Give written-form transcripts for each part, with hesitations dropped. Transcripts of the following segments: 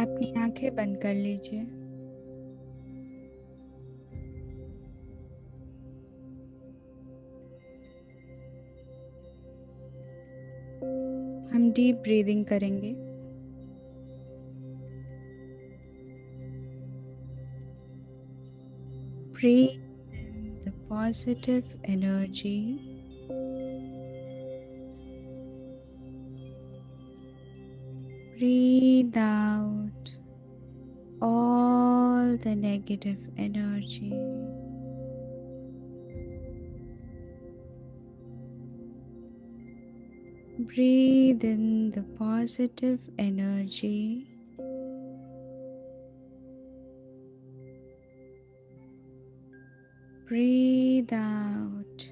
अपनी आंखें बंद कर लीजिए। हम डीप ब्रीदिंग करेंगे। Breathe in the positive energy. Breathe out all the negative energy. Breathe in the positive energy. Breathe out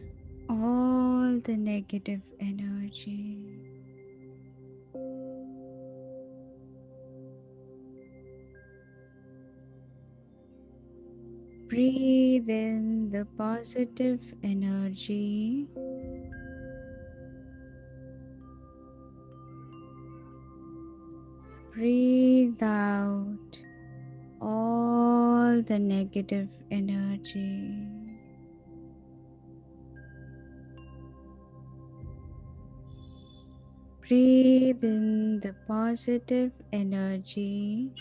all the negative energy. Breathe in the positive energy. Breathe out all the negative energy. Breathe in the positive energy.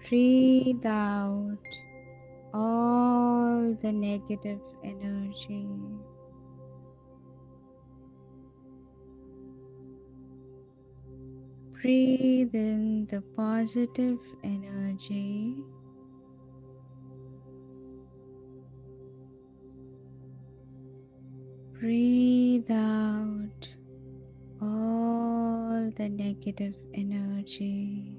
Breathe out all the negative energy. Breathe in the positive energy. Breathe out all the negative energy.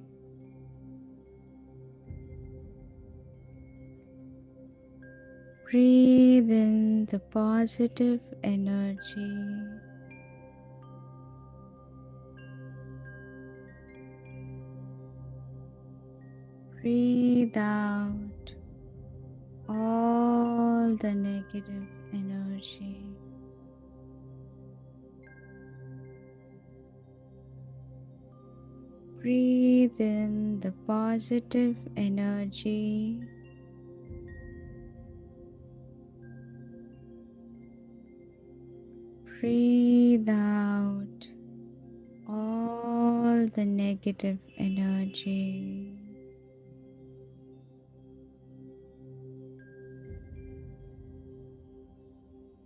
Breathe in the positive energy. Breathe out all the negative energy. Breathe in the positive energy. Breathe out all the negative energy.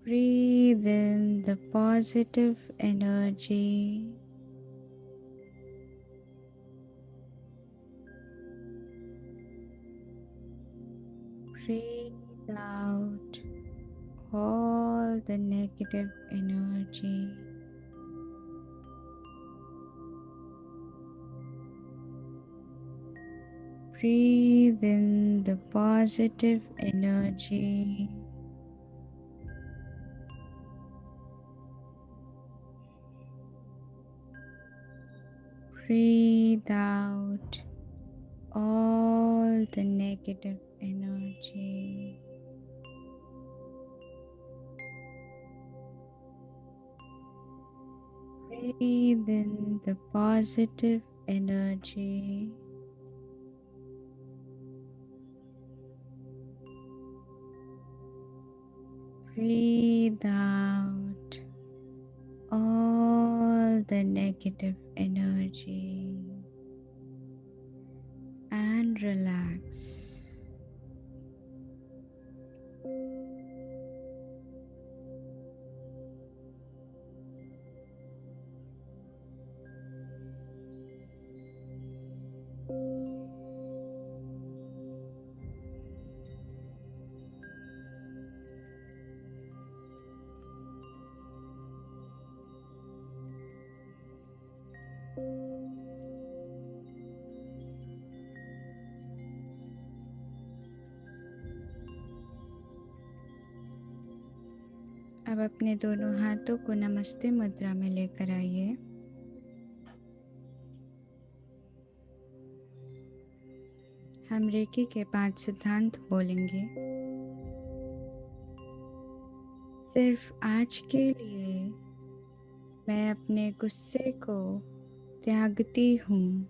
Breathe in the positive energy. Breathe out all the negative energy. Breathe in the positive energy. Breathe out all the negative energy. Breathe in the positive energy. Breathe out all the negative energy and relax. अब अपने दोनों हाथों को नमस्ते मुद्रा में लेकर आइए। हम रेकी के 5 सिद्धांत बोलेंगे। सिर्फ आज के लिए मैं अपने गुस्से को त्यागती हूँ।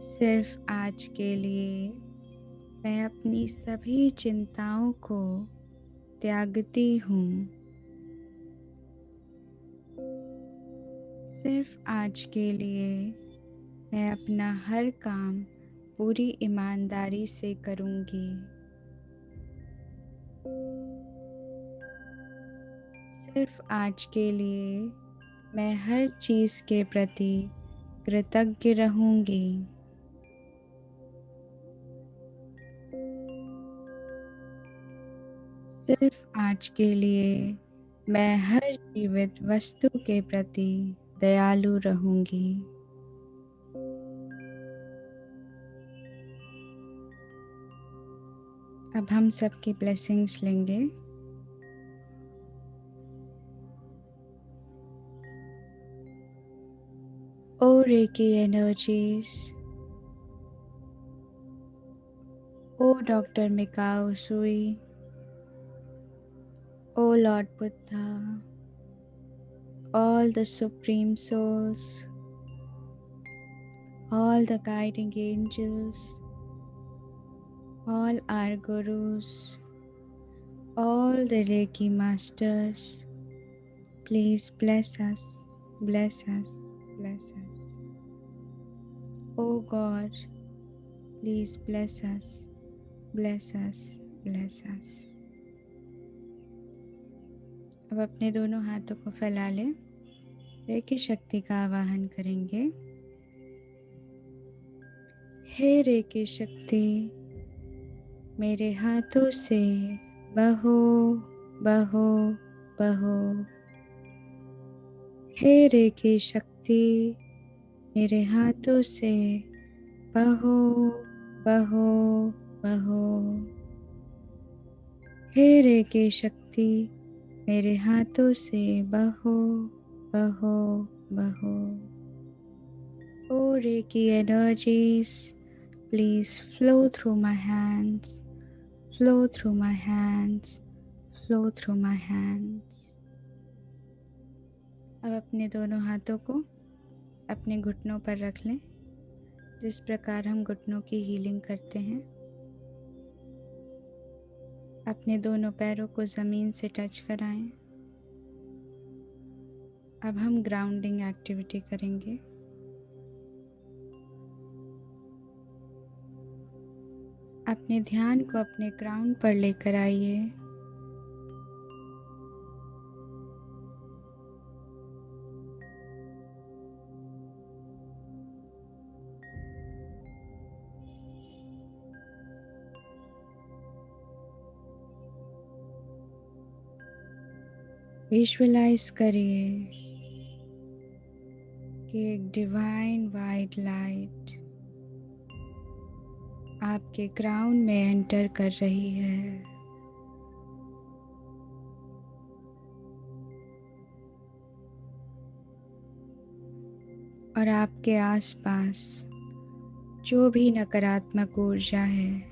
सिर्फ आज के लिए मैं अपनी सभी चिंताओं को त्यागती हूँ। सिर्फ आज के लिए मैं अपना हर काम पूरी ईमानदारी से करूँगी। सिर्फ आज के लिए मैं हर चीज़ के प्रति कृतज्ञ रहूँगी। सिर्फ आज के लिए मैं हर जीवित वस्तु के प्रति दयालु रहूँगी। अब हम सबकी ब्लेसिंग्स लेंगे। ओ रेकी एनर्जीज, ओ डॉक्टर मिकाओ सुई, O Lord Buddha, all the supreme souls, all the guiding angels, all our gurus, all the Reiki masters, please bless us, bless us, bless us. O God, please bless us, bless us, bless us. अब अपने दोनों हाथों को फैला लें। Recce शक्ति का आवाहन करेंगे। हे रेकी शक्ति, मेरे हाथों से बहो बहो बहो। हे रेकी शक्ति, मेरे हाथों से बहो बहो बहो। हे रेकी शक्ति, मेरे हाथों से बहो बहो बहो। ओ recce energies, please flow through my hands, flow through my hands, flow through my hands. अब अपने दोनों हाथों को अपने घुटनों पर रख लें, जिस प्रकार हम घुटनों की हीलिंग करते हैं। अपने दोनों पैरों को ज़मीन से टच कराएं। अब हम ग्राउंडिंग एक्टिविटी करेंगे। अपने ध्यान को अपने ग्राउंड पर लेकर आइए। विजुअलाइज करिए कि एक डिवाइन वाइट लाइट आपके ग्राउंड में एंटर कर रही है। और आपके आसपास जो भी नकारात्मक ऊर्जा है,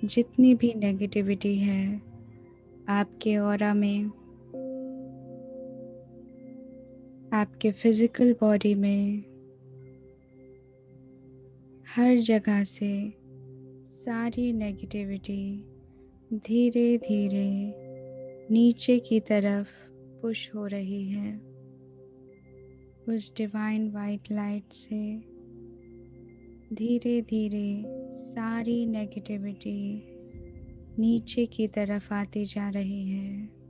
जितनी भी नेगेटिविटी है आपके ऑरा में, आपके फिजिकल बॉडी में, हर जगह से सारी नेगेटिविटी धीरे धीरे नीचे की तरफ पुश हो रही है। उस डिवाइन वाइट लाइट से धीरे धीरे सारी नेगेटिविटी नीचे की तरफ आती जा रही है।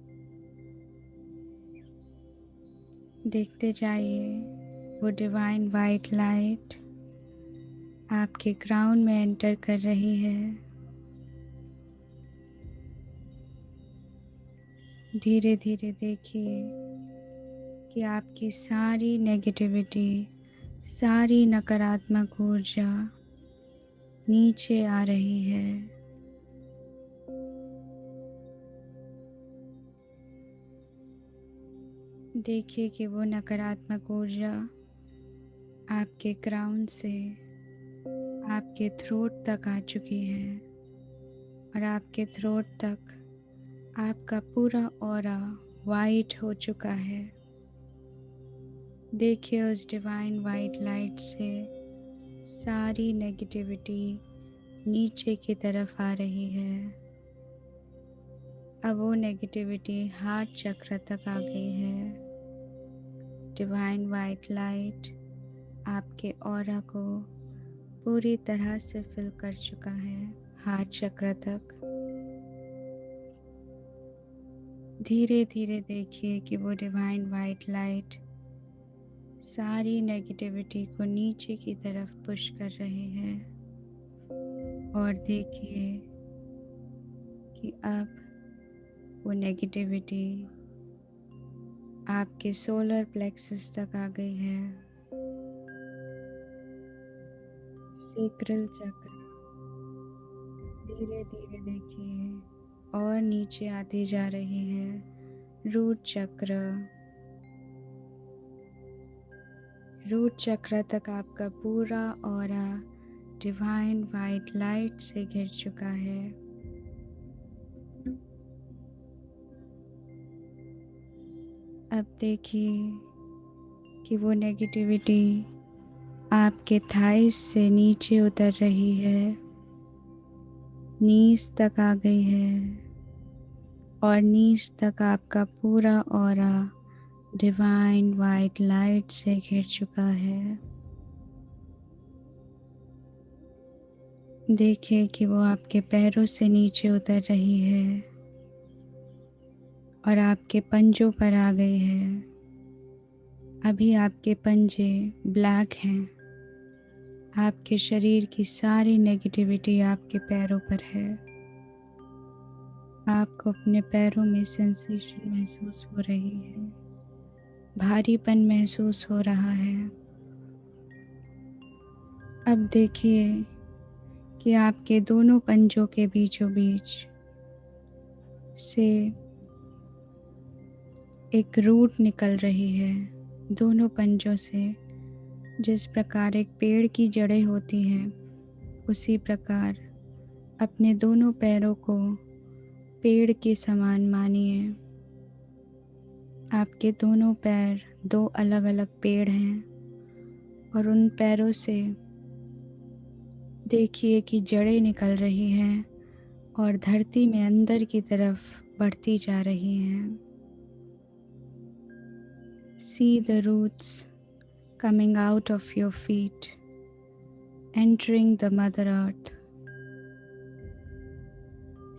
देखते जाइए वो डिवाइन वाइट लाइट आपके ग्राउंड में एंटर कर रही है। धीरे धीरे देखिए कि आपकी सारी नेगेटिविटी, सारी नकारात्मक ऊर्जा नीचे आ रही है। देखिए कि वो नकारात्मक ऊर्जा आपके ग्राउंड से आपके थ्रोट तक आ चुकी है और आपके थ्रोट तक आपका पूरा ऑरा वाइट हो चुका है। देखिए उस डिवाइन वाइट लाइट से सारी नेगेटिविटी नीचे की तरफ आ रही है। अब वो नेगेटिविटी हार्ट चक्र तक आ गई है। डिवाइन वाइट लाइट आपके ऑरा को पूरी तरह से फिल कर चुका है, हार्ट चक्र तक। धीरे धीरे देखिए कि वो डिवाइन वाइट लाइट सारी नेगेटिविटी को नीचे की तरफ पुश कर रही है। और देखिए कि अब वो नेगेटिविटी आपके सोलर प्लेक्सस तक आ गई है। सेक्रल चक्र धीरे धीरे देखिए और नीचे आती जा रही है। रूट चक्र तक आपका पूरा ऑरा डिवाइन वाइट लाइट से घिर चुका है। अब देखिए कि वो नेगेटिविटी आपके थाइस से नीचे उतर रही है, नीज तक आ गई है और नीज तक आपका पूरा ऑरा डिवाइन वाइट लाइट से घिर चुका है। देखिए कि वो आपके पैरों से नीचे उतर रही है और आपके पंजों पर आ गई है। अभी आपके पंजे ब्लैक हैं। आपके शरीर की सारी नेगेटिविटी आपके पैरों पर है। आपको अपने पैरों में सेंसेशन महसूस हो रही है, भारीपन महसूस हो रहा है। अब देखिए कि आपके दोनों पंजों के बीचों बीच से एक रूट निकल रही है। दोनों पंजों से जिस प्रकार एक पेड़ की जड़ें होती हैं, उसी प्रकार अपने दोनों पैरों को पेड़ के समान मानिए। आपके दोनों पैर दो अलग अलग पेड़ हैं और उन पैरों से देखिए कि जड़ें निकल रही हैं और धरती में अंदर की तरफ बढ़ती जा रही हैं। See the roots coming out of your feet, entering the Mother Earth.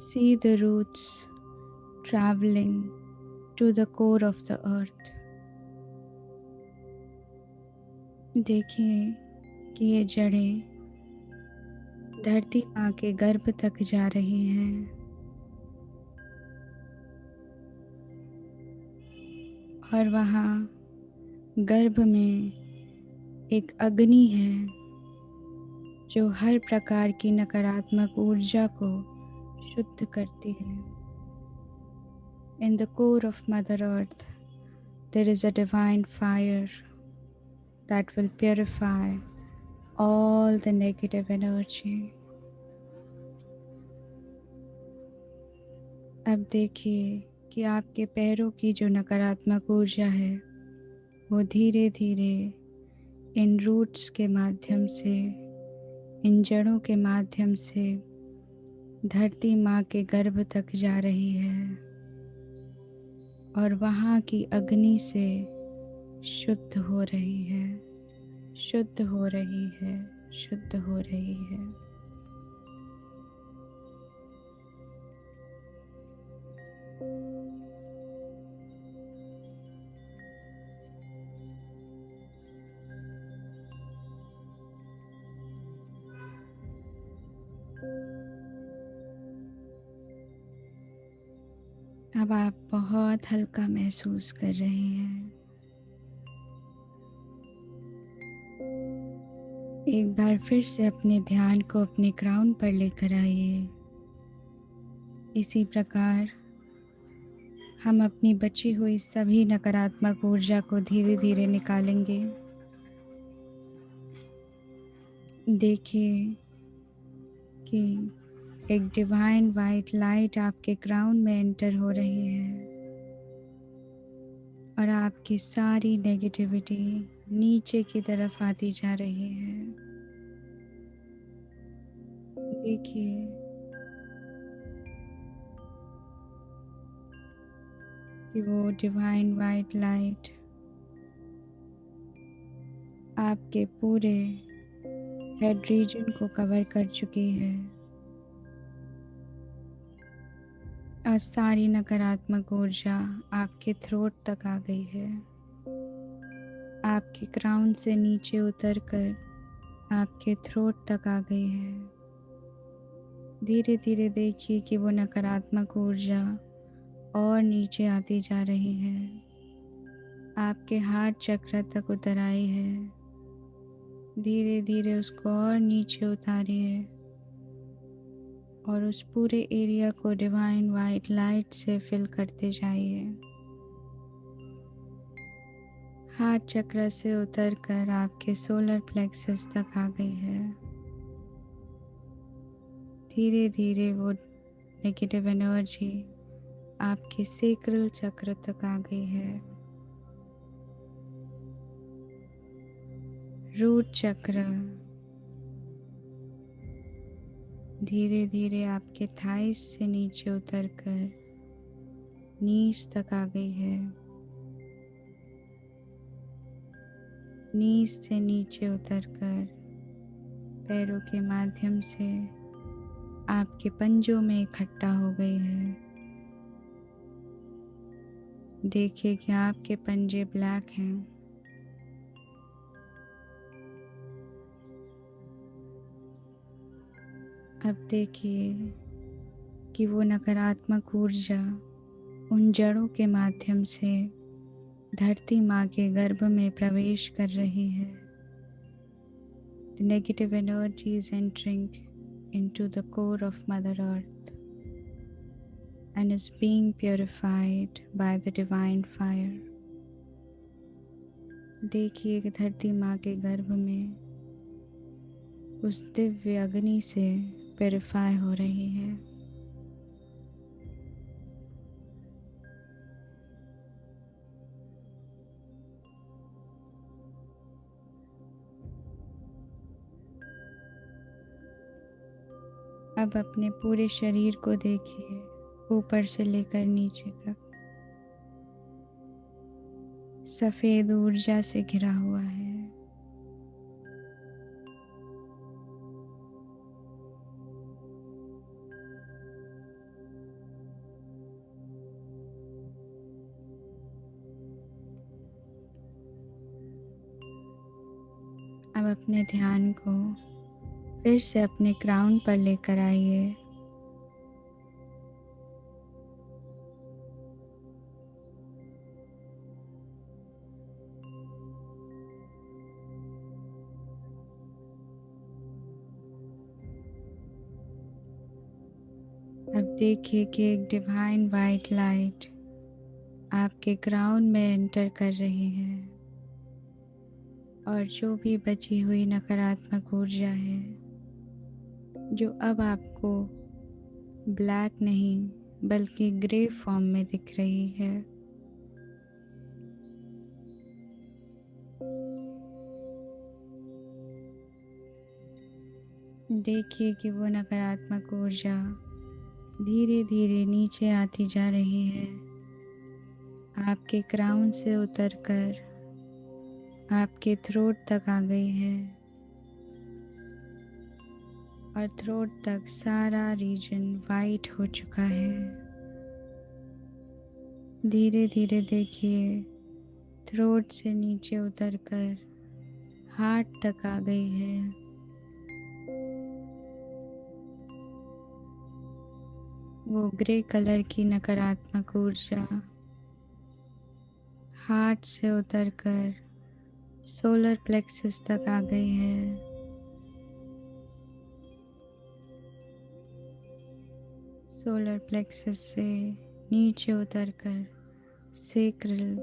See the roots traveling to the core of the earth. देखिए कि ये जड़ें धरती माँ के गर्भ तक जा रही हैं और वहाँ गर्भ में एक अग्नि है जो हर प्रकार की नकारात्मक ऊर्जा को शुद्ध करती है। In the core of Mother Earth, there is a divine fire that will purify all the negative energy. अब देखिए कि आपके पैरों की जो नकारात्मक ऊर्जा है वो धीरे धीरे इन रूट्स के माध्यम से, इन जड़ों के माध्यम से धरती माँ के गर्भ तक जा रही है और वहाँ की अग्नि से शुद्ध हो रही है, शुद्ध हो रही है, शुद्ध हो रही है। अब आप बहुत हल्का महसूस कर रहे हैं। एक बार फिर से अपने ध्यान को अपने क्राउन पर लेकर आइए। इसी प्रकार हम अपनी बची हुई सभी नकारात्मक ऊर्जा को धीरे धीरे निकालेंगे। देखिए कि एक डिवाइन वाइट लाइट आपके क्राउन में एंटर हो रही है और आपकी सारी नेगेटिविटी नीचे की तरफ आती जा रही है। देखिए कि वो डिवाइन वाइट लाइट आपके पूरे हेड रीजन को कवर कर चुकी है और सारी नकारात्मक ऊर्जा आपके थ्रोट तक आ गई है। आपके क्राउन से नीचे उतरकर आपके थ्रोट तक आ गई है। धीरे धीरे देखिए कि वो नकारात्मक ऊर्जा और नीचे आती जा रही है, आपके हार्ट चक्र तक उतर आई है। धीरे धीरे उसको और नीचे उतारिए और उस पूरे एरिया को डिवाइन वाइट लाइट से फिल करते जाइए। हार्ट चक्र से उतरकर आपके सोलर प्लेक्सस तक आ गई है। धीरे धीरे वो नेगेटिव एनर्जी आपके सेक्रल चक्र तक आ गई है। रूट चक्र धीरे धीरे आपके थाइस से नीचे उतरकर नीज तक आ गई है। नीज से नीचे उतरकर पैरों के माध्यम से आपके पंजों में इकट्ठा हो गई है। देखिए कि आपके पंजे ब्लैक हैं। अब देखिए कि वो नकारात्मक ऊर्जा उन जड़ों के माध्यम से धरती माँ के गर्भ में प्रवेश कर रही है। The negative energy is entering into the core of Mother Earth and is being purified by the divine fire. देखिए कि धरती माँ के गर्भ में उस दिव्य अग्नि से प्यूरिफाई हो रही है। अब अपने पूरे शरीर को देखिए, ऊपर से लेकर नीचे तक सफेद ऊर्जा से घिरा हुआ है। अब अपने ध्यान को फिर से अपने क्राउन पर लेकर आइए। अब देखिए कि एक डिवाइन वाइट लाइट आपके क्राउन में एंटर कर रही है और जो भी बची हुई नकारात्मक ऊर्जा है, जो अब आपको ब्लैक नहीं बल्कि ग्रे फॉर्म में दिख रही है, देखिए कि वो नकारात्मक ऊर्जा धीरे धीरे नीचे आती जा रही है। आपके क्राउन से उतरकर आपके थ्रोट तक आ गई है और थ्रोट तक सारा रीजन वाइट हो चुका है। धीरे धीरे देखिए थ्रोट से नीचे उतरकर हार्ट तक आ गई है। वो ग्रे कलर की नकारात्मक ऊर्जा हार्ट से उतरकर सोलर प्लेक्सस तक आ गई है। सोलर प्लेक्सस से नीचे उतरकर सेक्रल,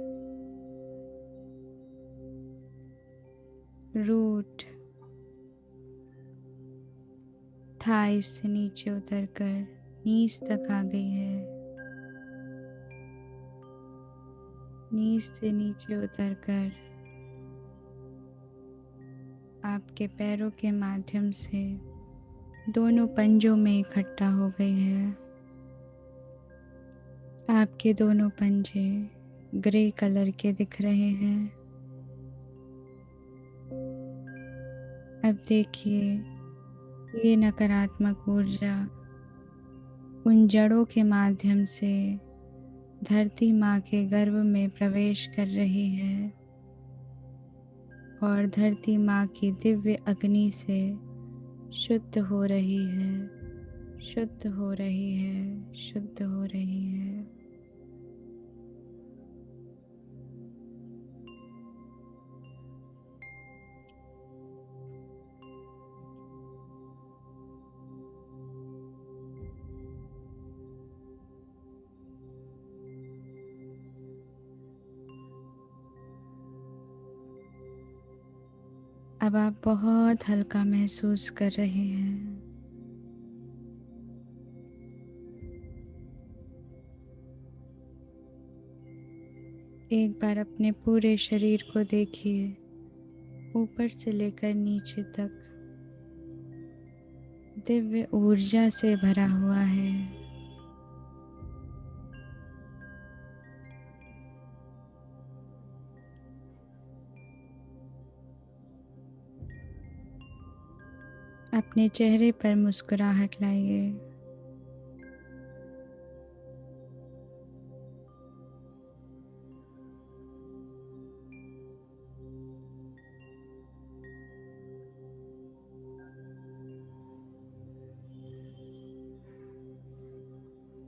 रूट, थाइस से नीचे उतरकर नीज तक आ गई है। नीज से नीचे उतरकर आपके पैरों के माध्यम से दोनों पंजों में इकट्ठा हो गई है। आपके दोनों पंजे ग्रे कलर के दिख रहे हैं। अब देखिए, ये नकारात्मक ऊर्जा उन जड़ों के माध्यम से धरती माँ के गर्भ में प्रवेश कर रही है और धरती माँ की दिव्य अग्नि से शुद्ध हो रही है, शुद्ध हो रही है, शुद्ध हो रही है। अब आप बहुत हल्का महसूस कर रहे हैं। एक बार अपने पूरे शरीर को देखिए, ऊपर से लेकर नीचे तक दिव्य ऊर्जा से भरा हुआ है। अपने चेहरे पर मुस्कुराहट लाइए।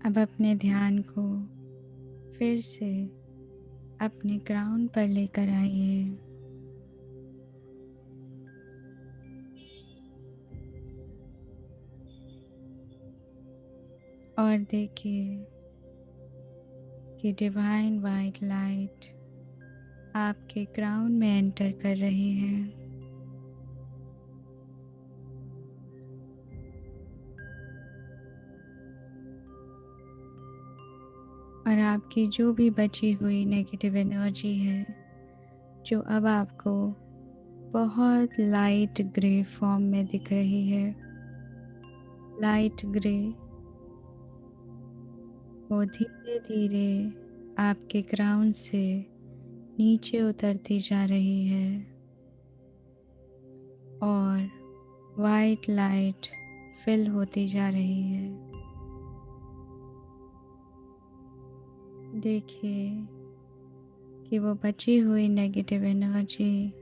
अब अपने ध्यान को फिर से अपने क्राउन पर लेकर आइए। और देखिए कि डिवाइन वाइट लाइट आपके क्राउन में एंटर कर रही है। और आपकी जो भी बची हुई नेगेटिव एनर्जी है, जो अब आपको बहुत लाइट ग्रे फॉर्म में दिख रही है, लाइट ग्रे, वो धीरे धीरे आपके क्राउन से नीचे उतरती जा रही है और वाइट लाइट फिल होती जा रही है। देखिए कि वो बची हुई negative energy,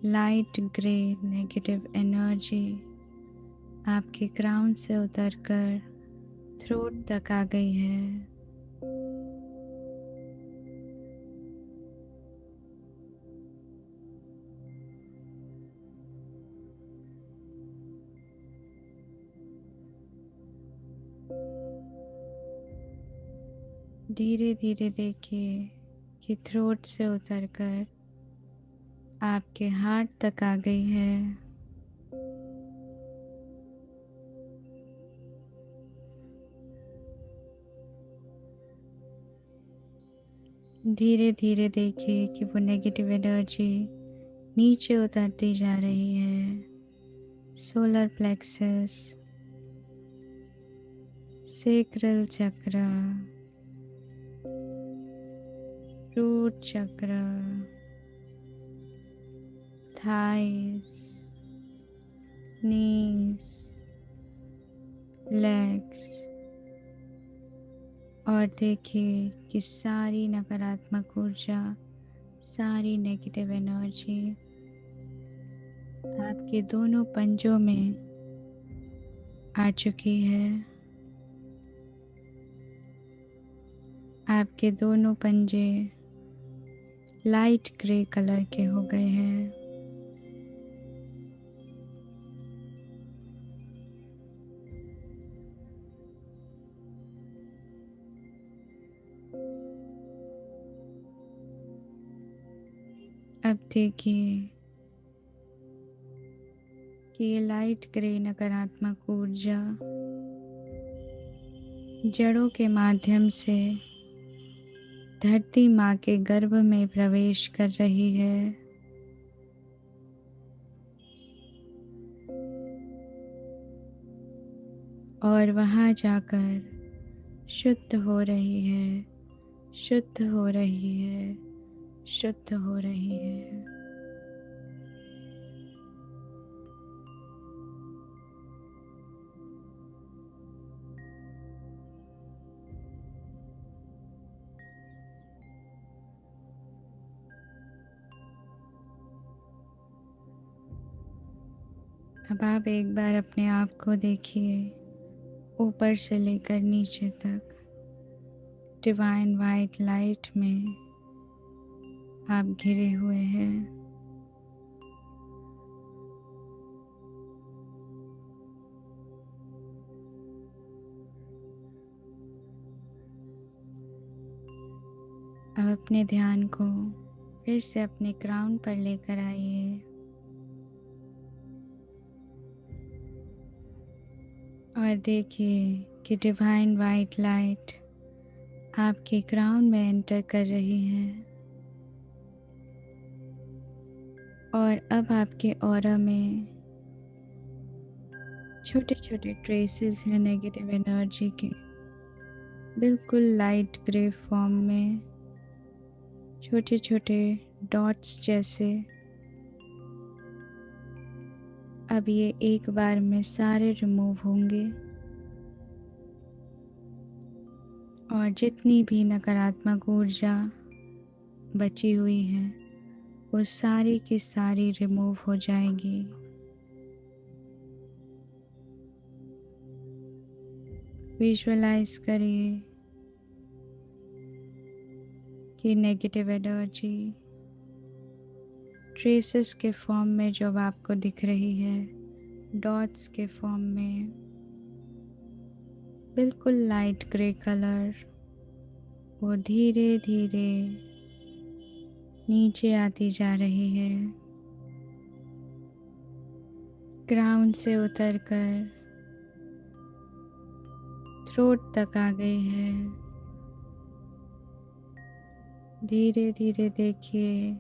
light grey negative energy आपके क्राउन से उतरकर थ्रोट तक आ गई है। धीरे धीरे देखिए कि थ्रोट से उतरकर आपके हार्ट तक आ गई है। धीरे धीरे देखिए कि वो नेगेटिव एनर्जी नीचे उतरती जा रही है। सोलर प्लेक्सस, सेक्रल चक्र, रूट चक्र, थाइस, नीज, लेग्स, और देखिए कि सारी नकारात्मक ऊर्जा, सारी नेगेटिव एनर्जी आपके दोनों पंजों में आ चुकी है। आपके दोनों पंजे लाइट ग्रे कलर के हो गए हैं। अब देखिए कि ये लाइट ग्रे नकारात्मक ऊर्जा जड़ों के माध्यम से धरती माँ के गर्भ में प्रवेश कर रही है। और वहाँ जाकर शुद्ध हो रही है, शुद्ध हो रही है, शुद्ध हो रही है। अब आप एक बार अपने आप को देखिए, ऊपर से लेकर नीचे तक डिवाइन वाइट लाइट में आप घिरे हुए हैं। अब अपने ध्यान को फिर से अपने क्राउन पर लेकर आइए और देखिए कि डिवाइन वाइट लाइट आपके क्राउन में एंटर कर रही है और अब आपके ऑरा में छोटे छोटे ट्रेसेस हैं नेगेटिव एनर्जी के, बिल्कुल लाइट ग्रे फॉर्म में, छोटे छोटे डॉट्स जैसे। अब ये एक बार में सारे रिमूव होंगे और जितनी भी नकारात्मक ऊर्जा बची हुई है वो सारी की सारी रिमूव हो जाएगी। विजुअलाइज करिए कि नेगेटिव एनर्जी ट्रेसेस के फॉर्म में जो अब आपको दिख रही है, डॉट्स के फॉर्म में, बिल्कुल लाइट ग्रे कलर, वो धीरे धीरे नीचे आती जा रही है, ग्राउंड से उतरकर थ्रोट तक आ गई है। धीरे धीरे देखिए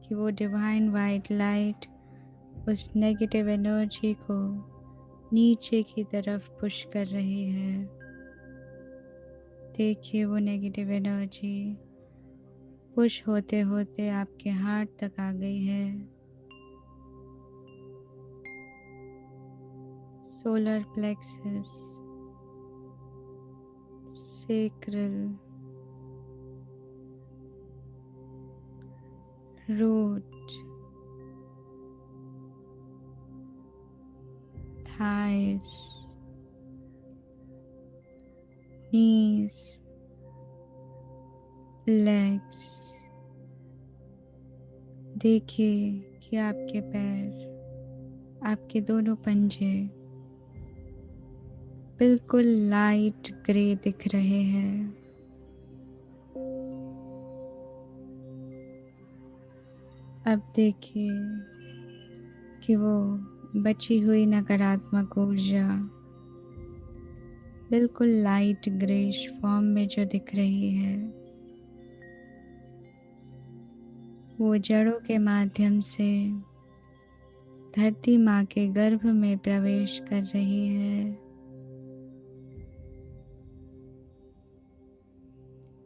कि वो डिवाइन वाइट लाइट उस नेगेटिव एनर्जी को नीचे की तरफ पुश कर रही है। देखिए वो नेगेटिव एनर्जी पुश होते होते आपके हार्ट तक आ गई है। Solar plexus, sacral, root, thighs, knees, legs. देखिए कि आपके पैर, आपके दोनों पंजे बिल्कुल लाइट ग्रे दिख रहे हैं। अब देखिए कि वो बची हुई नकारात्मक ऊर्जा बिल्कुल लाइट ग्रेश फॉर्म में जो दिख रही है वो जड़ों के माध्यम से धरती माँ के गर्भ में प्रवेश कर रही है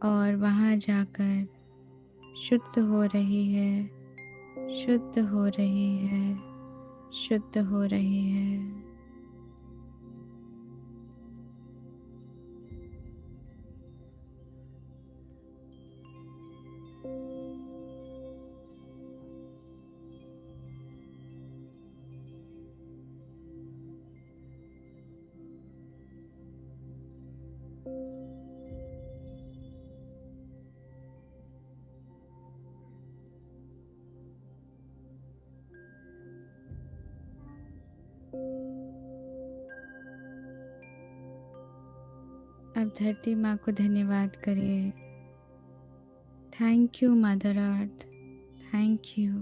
और वहाँ जाकर शुद्ध हो रही है, शुद्ध हो रही है, शुद्ध हो रही है। अब धरती माँ को धन्यवाद करिए। Thank you mother earth, thank you,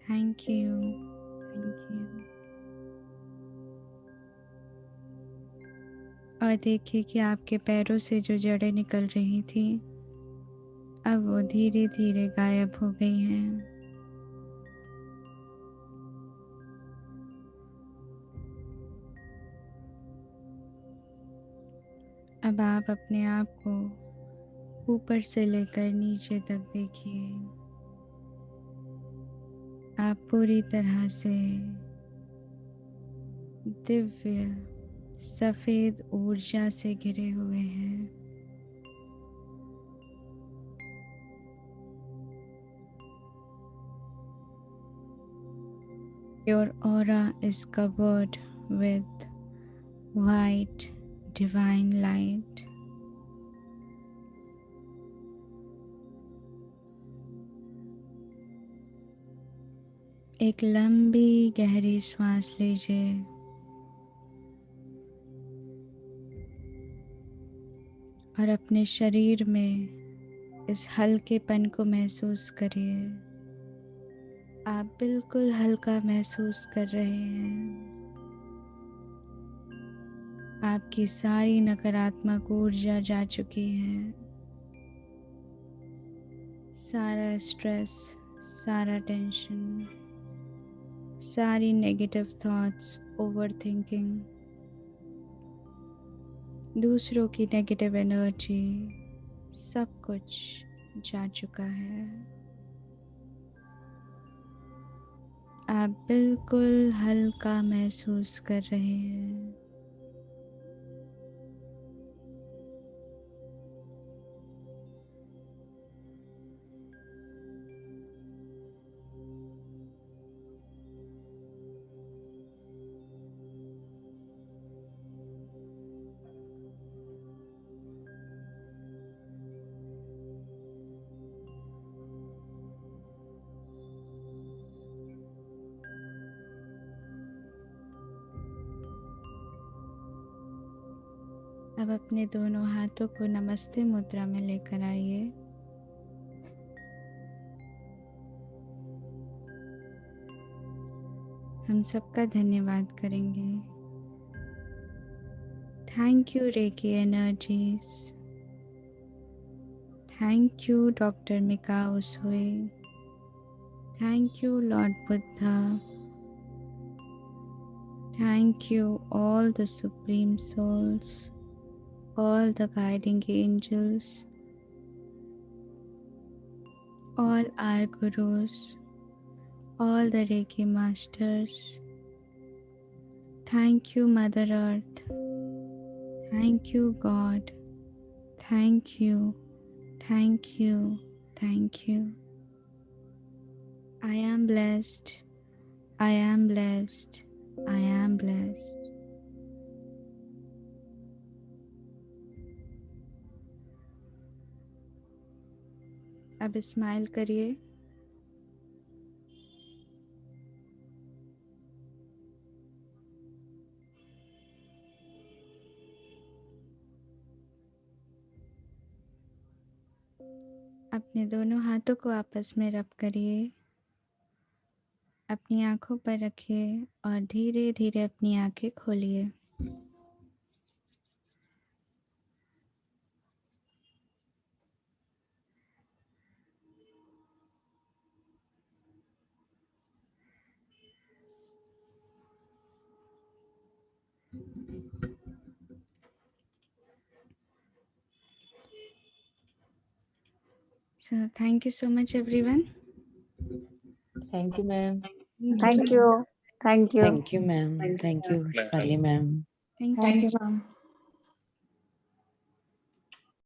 thank you, thank you. और देखिए कि आपके पैरों से जो जड़ें निकल रही थी अब वो धीरे धीरे गायब हो गई हैं। अब आप अपने आप को ऊपर से लेकर नीचे तक देखिए। आप पूरी तरह से दिव्य सफेद ऊर्जा से घिरे हुए हैं। Your aura is covered with white divine light. एक लंबी गहरी सांस लीजिए और अपने शरीर में इस हल्केपन को महसूस करिए। आप बिल्कुल हल्का महसूस कर रहे हैं। आपकी सारी नकारात्मक ऊर्जा जा चुकी है। सारा स्ट्रेस, सारा टेंशन, सारी नेगेटिव थॉट्स, ओवर थिंकिंग, दूसरों की नेगेटिव एनर्जी, सब कुछ जा चुका है। आप बिल्कुल हल्का महसूस कर रहे हैं। अब अपने दोनों हाथों को नमस्ते मुद्रा में लेकर आइए। हम सबका धन्यवाद करेंगे। Thank you reiki energies. Thank you doctor Mikao Usui. Thank you lord Buddha. Thank you all the supreme souls, all the guiding angels, all our gurus, all the Reiki masters. Thank you Mother Earth. Thank you God. Thank you. Thank you. Thank you. I am blessed. I am blessed. I am blessed. अब smile करिए। अपने दोनों हाथों को आपस में रब करिए। अपनी आंखों पर रखिए और धीरे धीरे अपनी आंखें खोलिए। So thank you so much everyone. Thank you, ma'am. Thank you. Thank you. Thank you, ma'am. Thank you, Shefali, ma'am. Thank Thank you. you, ma'am.